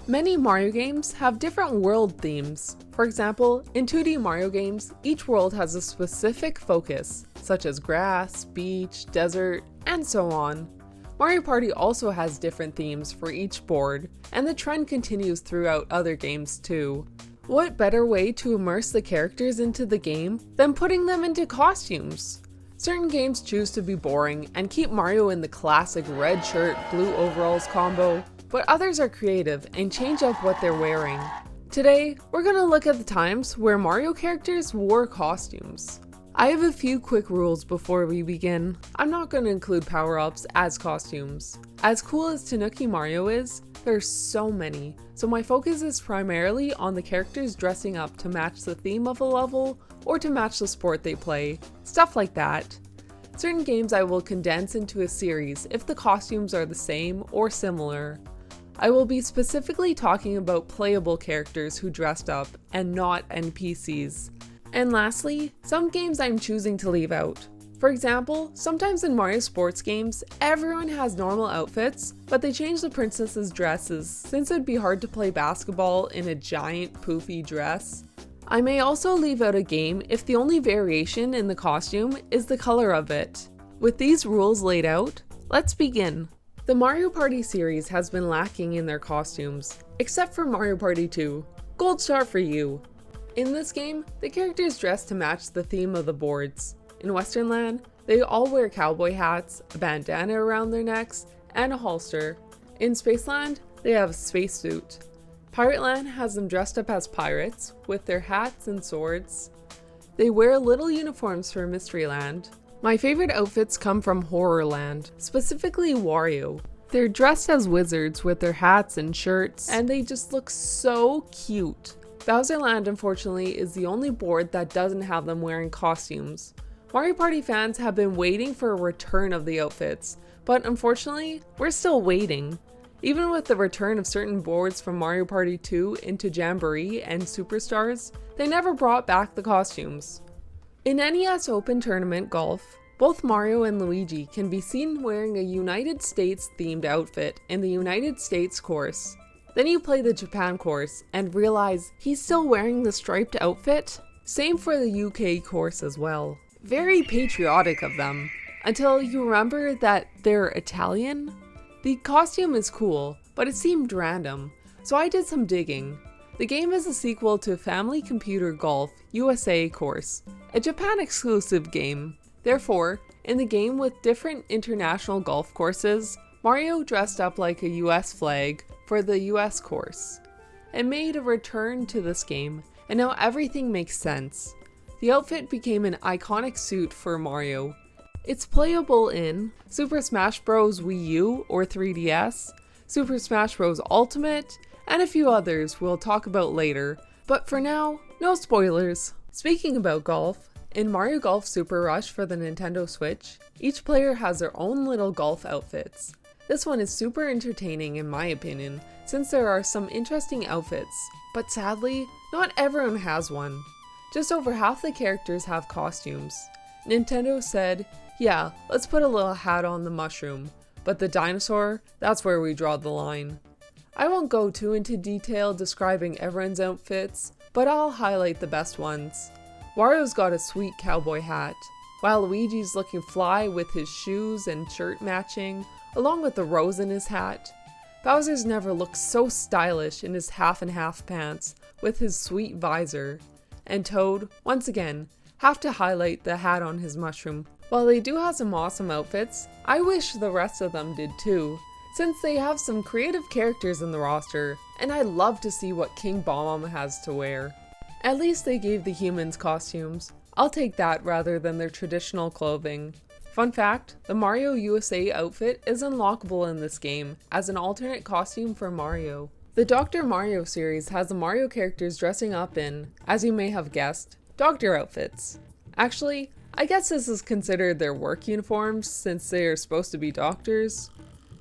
Many Mario games have different world themes. For example, in 2D Mario games, each world has a specific focus, such as grass, beach, desert, and so on. Mario Party also has different themes for each board, and the trend continues throughout other games too. What better way to immerse the characters into the game than putting them into costumes? Certain games choose to be boring and keep Mario in the classic red shirt, blue overalls combo, but others are creative and change up what they're wearing. Today, we're gonna look at the times where Mario characters wore costumes. I have a few quick rules before we begin. I'm not gonna include power-ups as costumes. As cool as Tanuki Mario is, there's so many, so my focus is primarily on the characters dressing up to match the theme of a level or to match the sport they play, stuff like that. Certain games I will condense into a series if the costumes are the same or similar. I will be specifically talking about playable characters who dressed up and not NPCs. And lastly, some games I'm choosing to leave out. For example, sometimes in Mario sports games, everyone has normal outfits, but they change the princess's dresses since it'd be hard to play basketball in a giant poofy dress. I may also leave out a game if the only variation in the costume is the color of it. With these rules laid out, let's begin. The Mario Party series has been lacking in their costumes, except for Mario Party 2. Gold star for you! In this game, the characters dress to match the theme of the boards. In Western Land, they all wear cowboy hats, a bandana around their necks, and a holster. In Spaceland, they have a spacesuit. Pirate Land has them dressed up as pirates, with their hats and swords. They wear little uniforms for Mystery Land. My favorite outfits come from Horror Land, specifically Wario. They're dressed as wizards with their hats and shirts, and they just look so cute. Bowser Land, unfortunately, is the only board that doesn't have them wearing costumes. Mario Party fans have been waiting for a return of the outfits, but unfortunately, we're still waiting. Even with the return of certain boards from Mario Party 2 into Jamboree and Superstars, they never brought back the costumes. In NES Open Tournament Golf, both Mario and Luigi can be seen wearing a United States themed outfit in the United States course. Then you play the Japan course and realize he's still wearing the striped outfit. Same for the UK course as well. Very patriotic of them. Until you remember that they're Italian. The costume is cool, but it seemed random, so I did some digging. The game is a sequel to Family Computer Golf USA course, a Japan exclusive game. Therefore, in the game with different international golf courses, Mario dressed up like a US flag for the US course. It made a return to this game, and now everything makes sense. The outfit became an iconic suit for Mario. It's playable in Super Smash Bros. Wii U or 3DS, Super Smash Bros. Ultimate, and a few others we'll talk about later, but for now, no spoilers. Speaking about golf, in Mario Golf Super Rush for the Nintendo Switch, each player has their own little golf outfits. This one is super entertaining in my opinion, since there are some interesting outfits, but sadly, not everyone has one. Just over half the characters have costumes. Nintendo said, yeah, let's put a little hat on the mushroom, but the dinosaur, that's where we draw the line. I won't go too into detail describing everyone's outfits, but I'll highlight the best ones. Wario's got a sweet cowboy hat, while Luigi's looking fly with his shoes and shirt matching, along with the rose in his hat. Bowser's never looked so stylish in his half and half pants, with his sweet visor. And Toad, once again, have to highlight the hat on his mushroom. While they do have some awesome outfits, I wish the rest of them did too, since they have some creative characters in the roster, and I'd love to see what King Bomb has to wear. At least they gave the humans costumes. I'll take that rather than their traditional clothing. Fun fact, the Mario USA outfit is unlockable in this game as an alternate costume for Mario. The Dr. Mario series has the Mario characters dressing up in, as you may have guessed, doctor outfits. Actually, I guess this is considered their work uniforms since they are supposed to be doctors.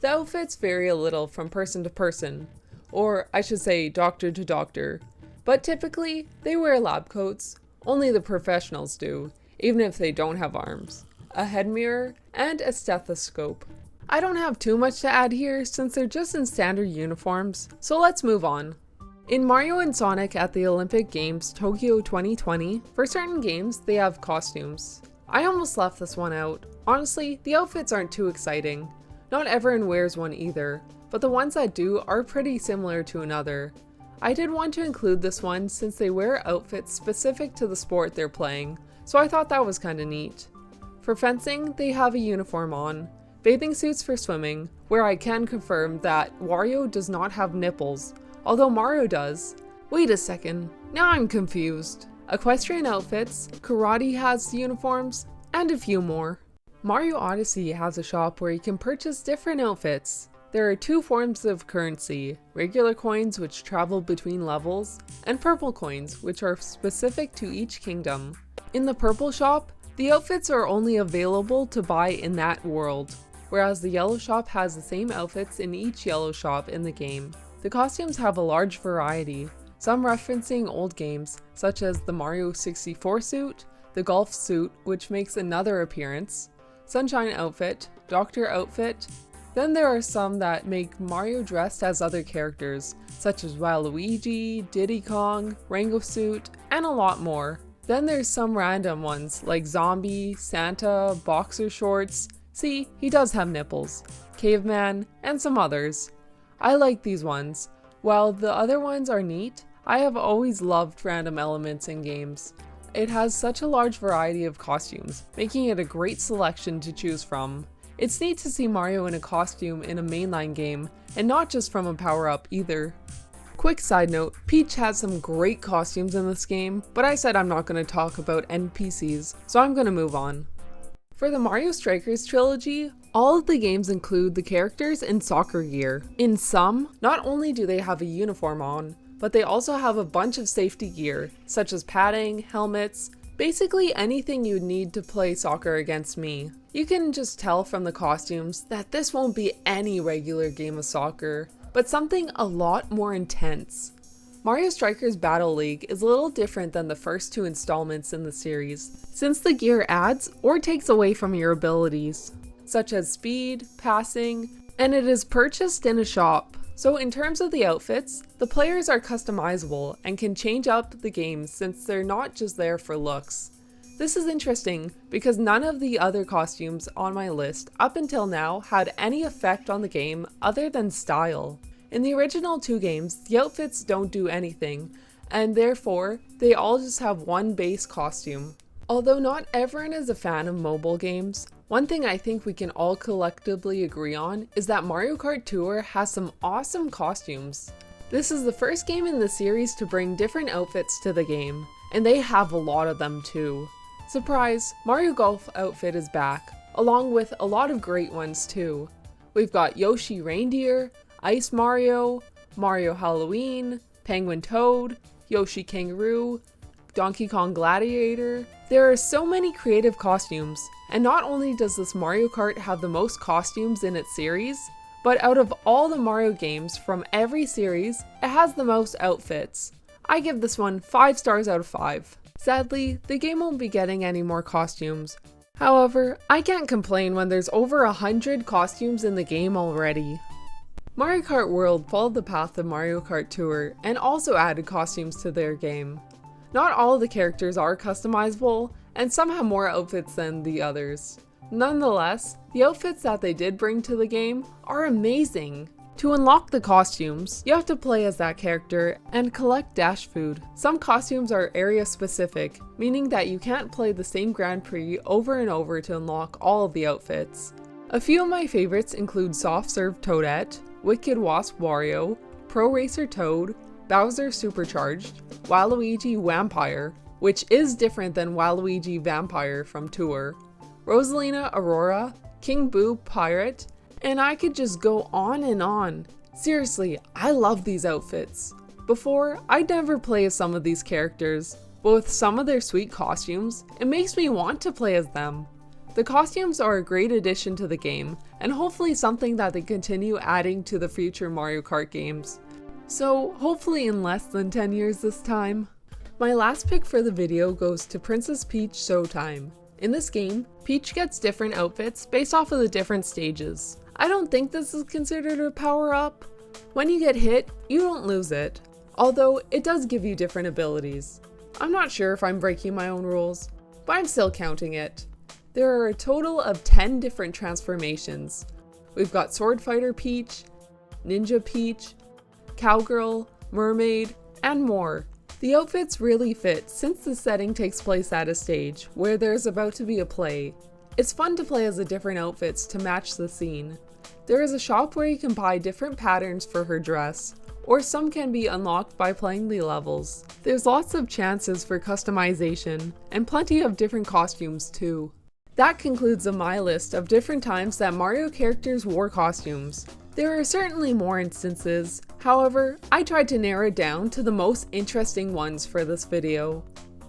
The outfits vary a little from person to person, or I should say doctor to doctor, but typically they wear lab coats. Only the professionals do, even if they don't have arms, a head mirror, and a stethoscope. I don't have too much to add here since they're just in standard uniforms, so let's move on. In Mario and Sonic at the Olympic Games Tokyo 2020, for certain games they have costumes. I almost left this one out. Honestly, the outfits aren't too exciting. Not everyone wears one either, but the ones that do are pretty similar to another. I did want to include this one since they wear outfits specific to the sport they're playing, so I thought that was kinda neat. For fencing, they have a uniform on, bathing suits for swimming, where I can confirm that Wario does not have nipples, although Mario does. Wait a second, now I'm confused. Equestrian outfits, karate has uniforms, and a few more. Mario Odyssey has a shop where you can purchase different outfits. There are two forms of currency, regular coins which travel between levels, and purple coins which are specific to each kingdom. In the purple shop, the outfits are only available to buy in that world, whereas the yellow shop has the same outfits in each yellow shop in the game. The costumes have a large variety, some referencing old games such as the Mario 64 suit, the golf suit which makes another appearance, Sunshine outfit, Doctor outfit. Then there are some that make Mario dressed as other characters, such as Waluigi, Diddy Kong, Rango suit, and a lot more. Then there's some random ones like Zombie, Santa, Boxer shorts, see, he does have nipples, Caveman, and some others. I like these ones. While the other ones are neat, I have always loved random elements in games. It has such a large variety of costumes, making it a great selection to choose from. It's neat to see Mario in a costume in a mainline game, and not just from a power-up either. Quick side note, Peach has some great costumes in this game, but I said I'm not going to talk about NPCs, so I'm going to move on. For the Mario Strikers trilogy, all of the games include the characters in soccer gear. In some, not only do they have a uniform on, but they also have a bunch of safety gear, such as padding, helmets, basically anything you'd need to play soccer against me. You can just tell from the costumes that this won't be any regular game of soccer, but something a lot more intense. Mario Strikers Battle League is a little different than the first two installments in the series, since the gear adds or takes away from your abilities, such as speed, passing, and it is purchased in a shop. So in terms of the outfits, the players are customizable and can change up the game since they're not just there for looks. This is interesting because none of the other costumes on my list up until now had any effect on the game other than style. In the original two games, the outfits don't do anything, and therefore, they all just have one base costume. Although not everyone is a fan of mobile games, one thing I think we can all collectively agree on is that Mario Kart Tour has some awesome costumes. This is the first game in the series to bring different outfits to the game, and they have a lot of them too. Surprise, Mario Golf outfit is back, along with a lot of great ones too. We've got Yoshi Reindeer, Ice Mario, Mario Halloween, Penguin Toad, Yoshi Kangaroo, Donkey Kong Gladiator. There are so many creative costumes, and not only does this Mario Kart have the most costumes in its series, but out of all the Mario games from every series, it has the most outfits. I give this one 5 stars out of 5. Sadly, the game won't be getting any more costumes. However, I can't complain when there's over 100 costumes in the game already. Mario Kart World followed the path of Mario Kart Tour and also added costumes to their game. Not all of the characters are customizable, and some have more outfits than the others. Nonetheless, the outfits that they did bring to the game are amazing. To unlock the costumes, you have to play as that character and collect dash food. Some costumes are area specific, meaning that you can't play the same Grand Prix over and over to unlock all of the outfits. A few of my favorites include Soft Serve Toadette, Wicked Wasp Wario, Pro Racer Toad, Bowser Supercharged, Waluigi Vampire, which is different than Waluigi Vampire from Tour, Rosalina Aurora, King Boo Pirate, and I could just go on and on. Seriously, I love these outfits. Before, I'd never play as some of these characters, but with some of their sweet costumes, it makes me want to play as them. The costumes are a great addition to the game, and hopefully something that they continue adding to the future Mario Kart games. So, hopefully in less than 10 years this time. My last pick for the video goes to Princess Peach Showtime. In this game, Peach gets different outfits based off of the different stages. I don't think this is considered a power-up. When you get hit, you don't lose it, although it does give you different abilities. I'm not sure if I'm breaking my own rules, but I'm still counting it. There are a total of 10 different transformations. We've got Sword Fighter Peach, Ninja Peach, Cowgirl, Mermaid, and more. The outfits really fit since the setting takes place at a stage where there's about to be a play. It's fun to play as the different outfits to match the scene. There is a shop where you can buy different patterns for her dress, or some can be unlocked by playing the levels. There's lots of chances for customization, and plenty of different costumes too. That concludes my list of different times that Mario characters wore costumes. There are certainly more instances, however, I tried to narrow it down to the most interesting ones for this video.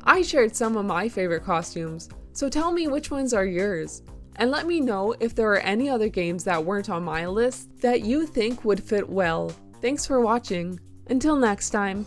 I shared some of my favorite costumes, so tell me which ones are yours. And let me know if there are any other games that weren't on my list that you think would fit well. Thanks for watching. Until next time.